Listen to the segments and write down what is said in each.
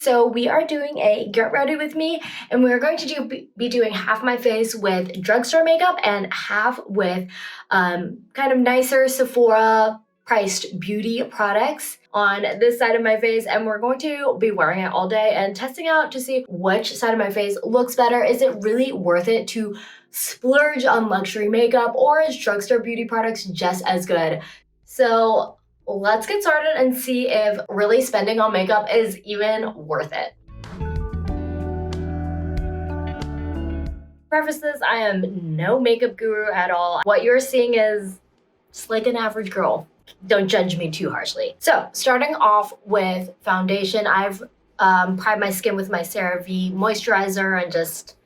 So we are doing a get ready with me, and we're going to be doing half my face with drugstore makeup and half with kind of nicer Sephora priced beauty products on this side of my face, and we're going to be wearing it all day and testing out to see which side of my face looks better. Is it really worth it to splurge on luxury makeup, or is drugstore beauty products just as good? So let's get started and see if really spending on makeup is even worth it. Preface this, I am no makeup guru at all. What you're seeing is just like an average girl. Don't judge me too harshly. So starting off with foundation, I've primed my skin with my CeraVe moisturizer, and just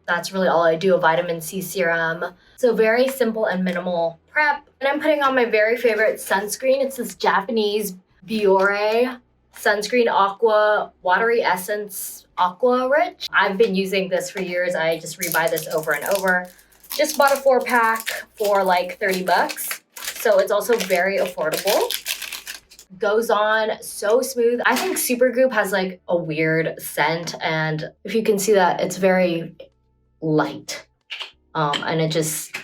that's really all I do, a vitamin C serum. So very simple and minimal prep. And I'm putting on my very favorite sunscreen. It's this Japanese Biore sunscreen aqua watery essence aqua rich. I've been using this for years. I just rebuy this over and over. Just bought a 4-pack for like 30 bucks. So it's also very affordable. Goes on so smooth. I think Supergoop has like a weird scent, and if you can see that, it's very light, and it just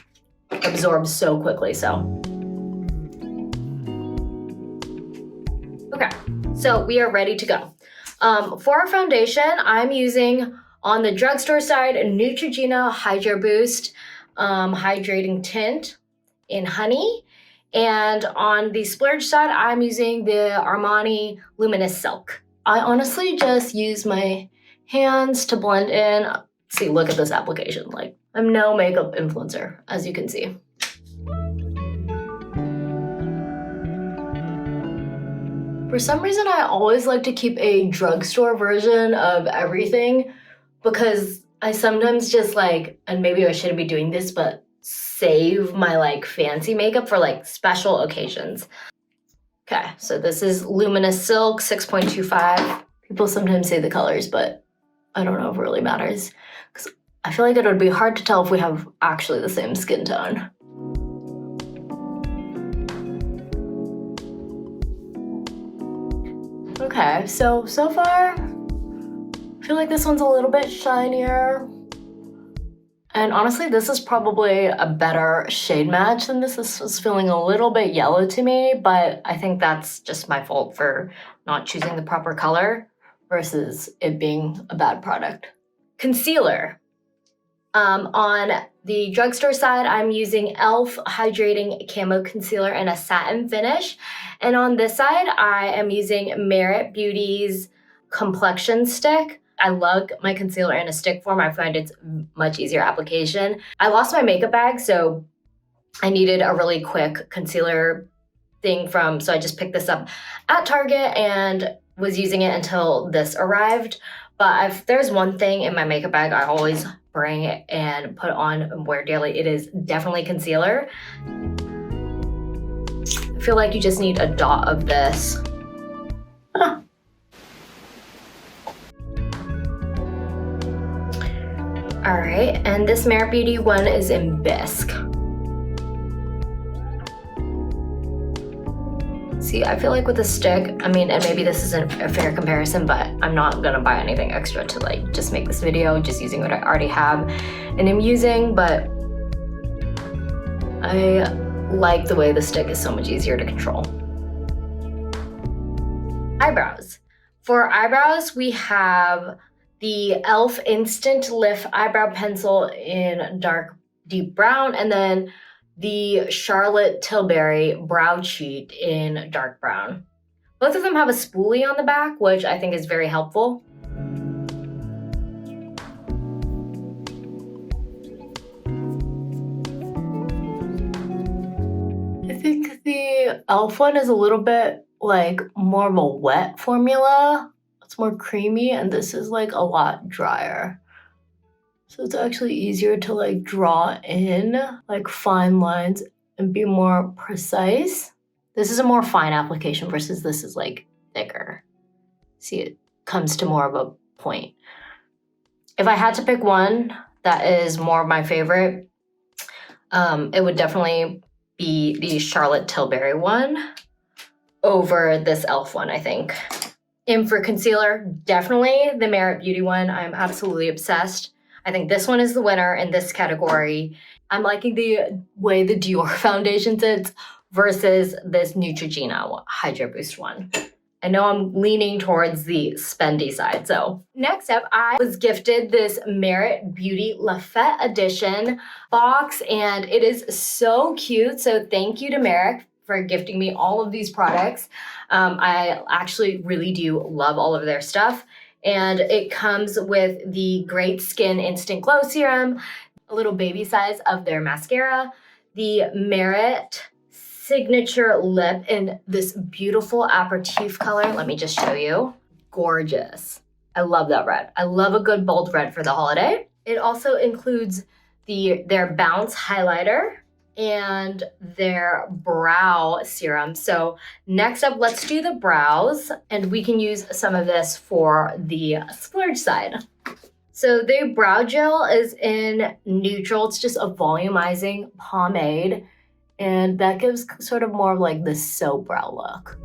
absorbs so quickly. So okay, so we are ready to go. For our foundation, I'm using on the drugstore side Neutrogena Hydro Boost hydrating tint in honey, and on the splurge side I'm using the Armani Luminous Silk. I honestly just use my hands to blend in. See, look at this application. Like, I'm no makeup influencer, as you can see. For some reason, I always like to keep a drugstore version of everything, because I sometimes just like, and maybe I shouldn't be doing this, but save my like fancy makeup for like special occasions. Okay, so this is Luminous Silk 6.25. People sometimes say the colors, but I don't know if it really matters, because I feel like it would be hard to tell if we have actually the same skin tone. Okay, so far, I feel like this one's a little bit shinier. And honestly, this is probably a better shade match than this. This was feeling a little bit yellow to me, but I think that's just my fault for not choosing the proper color versus it being a bad product. Concealer. On the drugstore side, I'm using e.l.f. Hydrating Camo Concealer in a satin finish. And on this side, I am using Merit Beauty's Complexion Stick. I love my concealer in a stick form. I find it's much easier application. I lost my makeup bag, so I needed a really quick concealer thing so I just picked this up at Target and was using it until this arrived. But if there's one thing in my makeup bag I always bring and put on and wear daily, it is definitely concealer. I feel like you just need a dot of this. All right, and this Merit Beauty one is in Bisque. See, I feel like with a stick, I mean, and maybe this isn't a fair comparison, but I'm not gonna buy anything extra to like just make this video, just using what I already have and am using, but I like the way the stick is so much easier to control. Eyebrows. For eyebrows, we have the e.l.f. Instant Lift Eyebrow Pencil in dark deep brown, and then the Charlotte Tilbury Brow Cheat in dark brown. Both of them have a spoolie on the back, which I think is very helpful. I think the e.l.f. one is a little bit like more of a wet formula. It's more creamy, and this is like a lot drier. So it's actually easier to like draw in like fine lines and be more precise. This is a more fine application versus this is like thicker. See, it comes to more of a point. If I had to pick one that is more of my favorite, it would definitely be the Charlotte Tilbury one over this e.l.f. one, I think. And for concealer, definitely the Merit Beauty one. I'm absolutely obsessed. I think this one is the winner in this category. I'm liking the way the Dior foundation sits versus this Neutrogena Hydro Boost one. I know I'm leaning towards the spendy side. So next up, I was gifted this Merit Beauty Lafette edition box, and it is so cute. So thank you to Merit for gifting me all of these products. I actually really do love all of their stuff. And it comes with the Great Skin Instant Glow Serum, a little baby size of their mascara, the Merit Signature Lip in this beautiful aperitif color. Let me just show you. Gorgeous. I love that red. I love a good bold red for the holiday. It also includes their Bounce highlighter and their brow serum. So next up, let's do the brows, and we can use some of this for the splurge side. So the brow gel is in neutral. It's just a volumizing pomade, and that gives sort of more of like this soap brow look.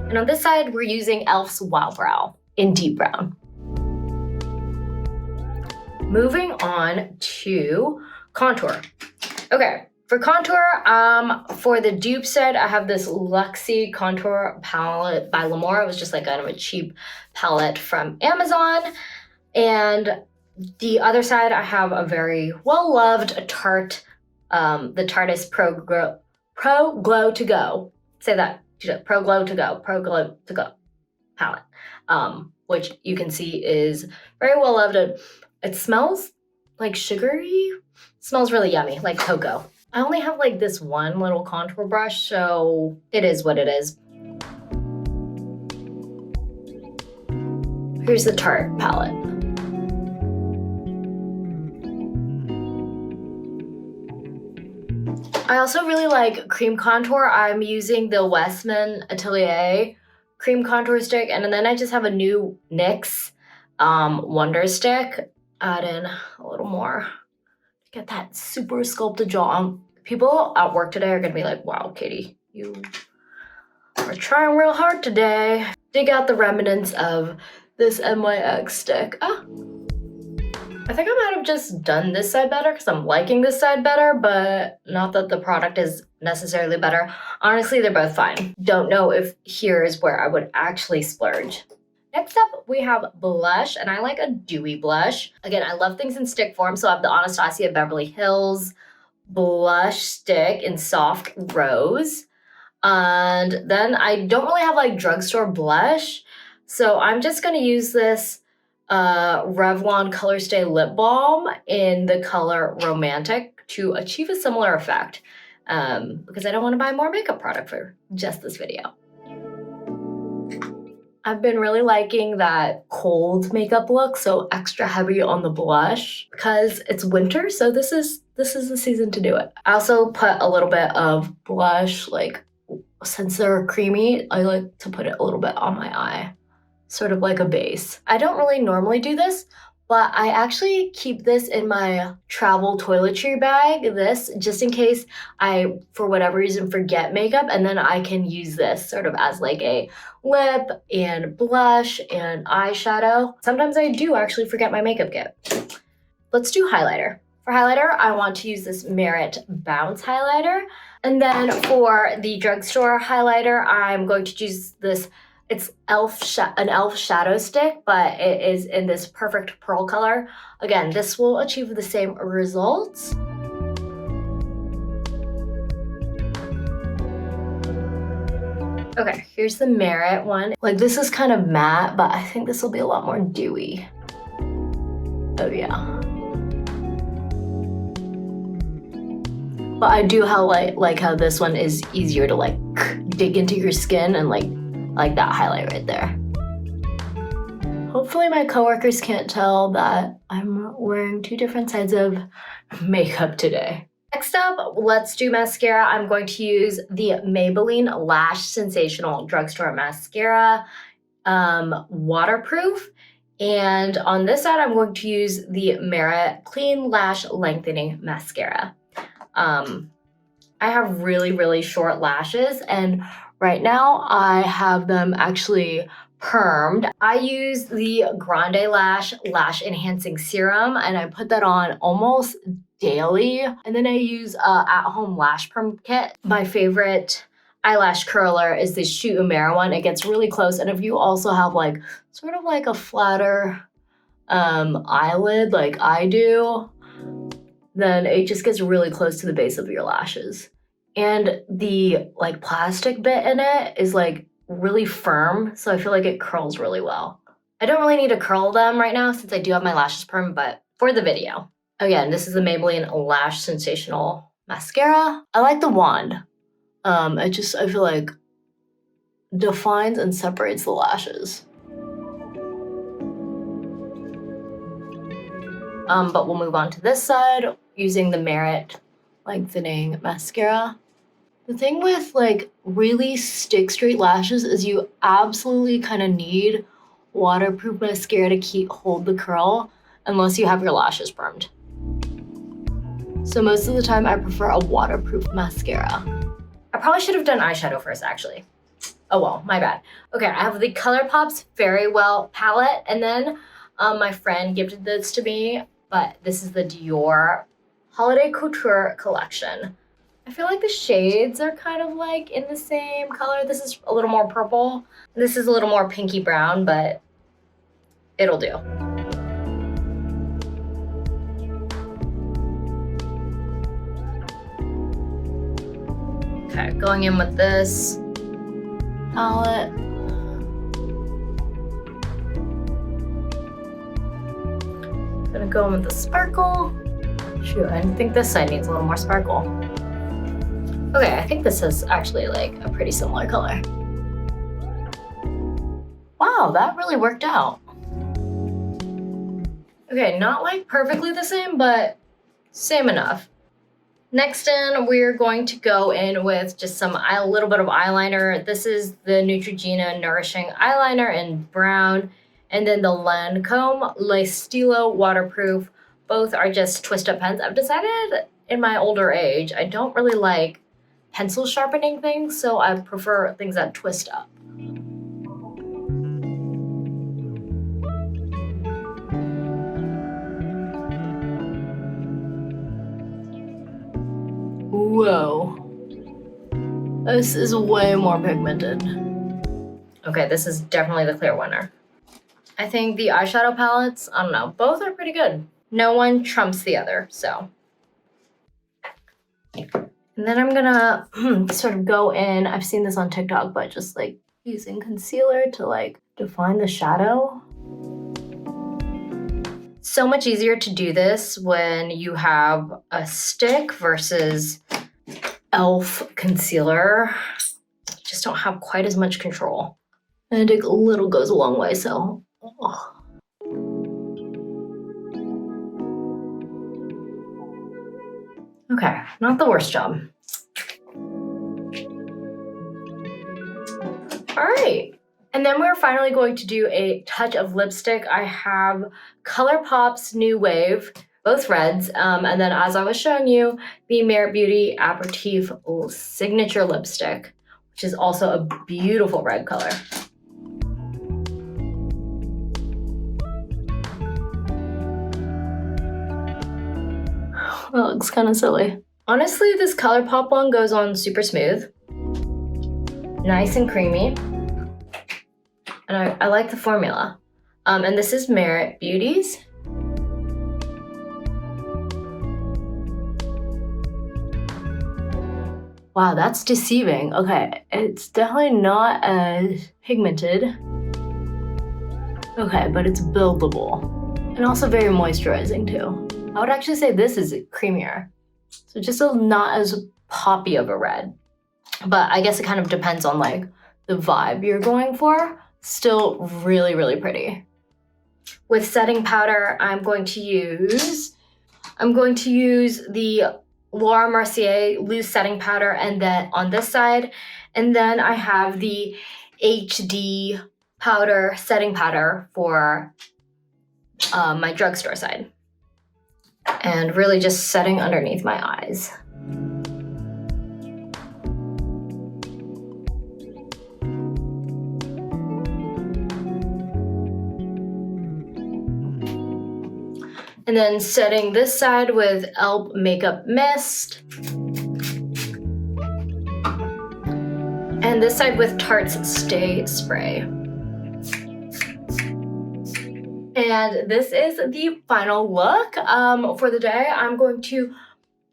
And on this side, we're using e.l.f.'s Wow Brow in deep brown. Moving on to contour. Okay, for contour, for the dupe set, I have this Luxie contour palette by Lamore. It was just like kind of a cheap palette from Amazon. And the other side, I have a very well-loved Tarte, the Tarte's Pro Glow To Go. Say that, Pro Glow To Go palette, which you can see is very well-loved. It smells like sugary. Smells really yummy, like cocoa. I only have like this one little contour brush, so it is what it is. Here's the Tarte palette. I also really like cream contour. I'm using the Westman Atelier cream contour stick, and then I just have a new NYX Wonder Stick. Add in a little more. Get that super sculpted jaw. People at work today are gonna be like, wow, Catie, you are trying real hard today. Dig out the remnants of this NYX stick. I think I might have just done this side better because I'm liking this side better, but not that the product is necessarily better. Honestly, they're both fine. Don't know if here is where I would actually splurge. Next up, we have blush, and I like a dewy blush. Again, I love things in stick form, so I have the Anastasia Beverly Hills blush stick in soft rose. And then I don't really have like drugstore blush, so I'm just gonna use this Revlon Color Stay Lip Balm in the color Romantic to achieve a similar effect, because I don't wanna buy more makeup product for just this video. I've been really liking that cold makeup look, so extra heavy on the blush because it's winter, so this is the season to do it. I also put a little bit of blush, like since they're creamy, I like to put it a little bit on my eye, sort of like a base. I don't really normally do this, but I actually keep this in my travel toiletry bag, this, just in case I, for whatever reason, forget makeup, and then I can use this sort of as like a lip and blush and eyeshadow. Sometimes I do actually forget my makeup kit. Let's do highlighter. For highlighter, I want to use this Merit Bounce highlighter. And then for the drugstore highlighter, I'm going to use this. It's an e.l.f. shadow stick, but it is in this perfect pearl color. Again, this will achieve the same results. Okay, here's the Merit one. Like, this is kind of matte, but I think this will be a lot more dewy. Oh yeah. But I do like how this one is easier to like dig into your skin and like that highlight right there. Hopefully my coworkers can't tell that I'm wearing two different sides of makeup today. Next up, let's do mascara. I'm going to use the Maybelline Lash Sensational Drugstore Mascara, waterproof. And on this side, I'm going to use the Merit Clean Lash Lengthening Mascara. I have really, really short lashes, and Right now, I have them actually permed. I use the Grande Lash Enhancing Serum, and I put that on almost daily. And then I use at-home lash perm kit. My favorite eyelash curler is the Shoot Umera one. It gets really close, and if you also have like sort of like a flatter eyelid like I do, then it just gets really close to the base of your lashes. And the like plastic bit in it is like really firm, so I feel like it curls really well. I don't really need to curl them right now since I do have my lashes perm, but for the video. Again, this is the Maybelline Lash Sensational Mascara. I like the wand. I feel like defines and separates the lashes. But we'll move on to this side using the Merit Lengthening Mascara. The thing with like really stick straight lashes is you absolutely kind of need waterproof mascara to hold the curl unless you have your lashes permed. So most of the time I prefer a waterproof mascara. I probably should have done eyeshadow first actually. Oh well, my bad. Okay, I have the ColourPop's Very Well palette, and then my friend gifted this to me, but this is the Dior Holiday Couture collection. I feel like the shades are kind of like in the same color. This is a little more purple. This is a little more pinky brown, but it'll do. Okay, going in with this palette. Gonna go in with the sparkle. Shoot, I think this side needs a little more sparkle. Okay, I think this is actually like a pretty similar color. Wow, that really worked out. Okay, not like perfectly the same, but same enough. Next in, we're going to go in with just a little bit of eyeliner. This is the Neutrogena Nourishing Eyeliner in brown, and then the Lancome Le Stilo Waterproof. Both are just twist up pens. I've decided in my older age, I don't really like pencil sharpening things, so I prefer things that twist up. Whoa. This is way more pigmented. Okay, this is definitely the clear winner. I think the eyeshadow palettes, I don't know, both are pretty good. No one trumps the other, so. And then I'm gonna sort of go in, I've seen this on TikTok, but just like using concealer to like define the shadow. So much easier to do this when you have a stick versus e.l.f. concealer. You just don't have quite as much control. And a little goes a long way, so. Oh. Okay, not the worst job. All right. And then we're finally going to do a touch of lipstick. I have ColourPop's New Wave, both reds. And then as I was showing you, the Merit Beauty Aperitif Signature Lipstick, which is also a beautiful red color. That looks kind of silly. Honestly, this ColourPop one goes on super smooth. Nice and creamy. And I like the formula. And this is Merit Beauty's. Wow, that's deceiving. Okay, it's definitely not as pigmented. Okay, but it's buildable. And also very moisturizing too. I would actually say this is creamier. So just not as poppy of a red. But I guess it kind of depends on like the vibe you're going for. Still really, really pretty. With setting powder, I'm going to use the Laura Mercier loose setting powder, and then on this side, and then I have the HD powder setting powder for my drugstore side. And really just setting underneath my eyes. And then setting this side with e.l.f. Makeup Mist. And this side with Tarte's Stay Spray. And this is the final look for the day. I'm going to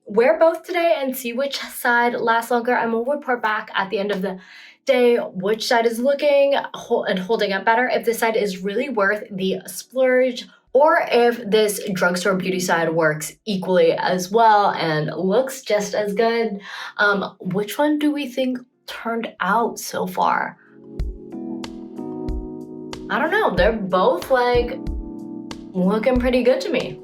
wear both today and see which side lasts longer. I'm going to report back at the end of the day which side is looking and holding up better, if this side is really worth the splurge, or if this drugstore beauty side works equally as well and looks just as good. Which one do we think turned out so far? I don't know. They're both like looking pretty good to me.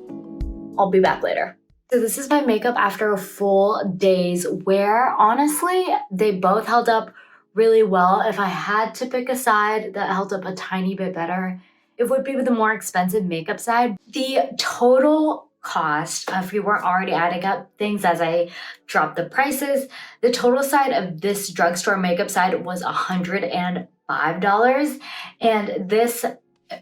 I'll be back later. So this is my makeup after a full day's wear. Honestly, they both held up really well. If I had to pick a side that held up a tiny bit better, it would be the more expensive makeup side. The total cost, if you weren't already adding up things as I dropped the prices, the total side of this drugstore makeup side was $105. And this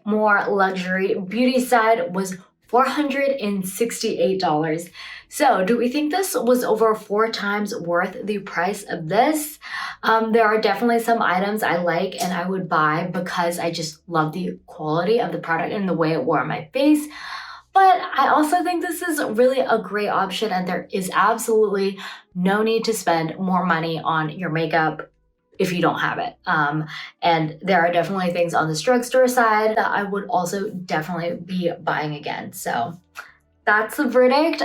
more luxury beauty side was $468. So do we think this was over 4 times worth the price of this? There are definitely some items I like and I would buy because I just love the quality of the product and the way it wore on my face. But I also think this is really a great option, and there is absolutely no need to spend more money on your makeup if you don't have it. And there are definitely things on this drugstore side that I would also definitely be buying again. So that's the verdict.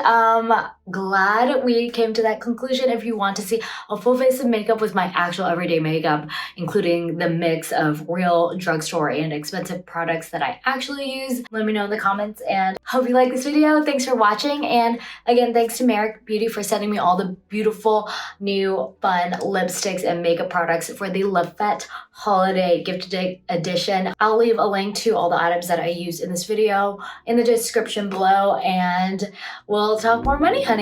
Glad we came to that conclusion. If you want to see a full face of makeup with my actual everyday makeup, including the mix of real drugstore and expensive products that I actually use, let me know in the comments, and hope you like this video. Thanks for watching. And again, thanks to Merrick Beauty for sending me all the beautiful new fun lipsticks and makeup products for the Le Fête Holiday Gift Edition. I'll leave a link to all the items that I used in this video in the description below, and we'll talk more money, honey.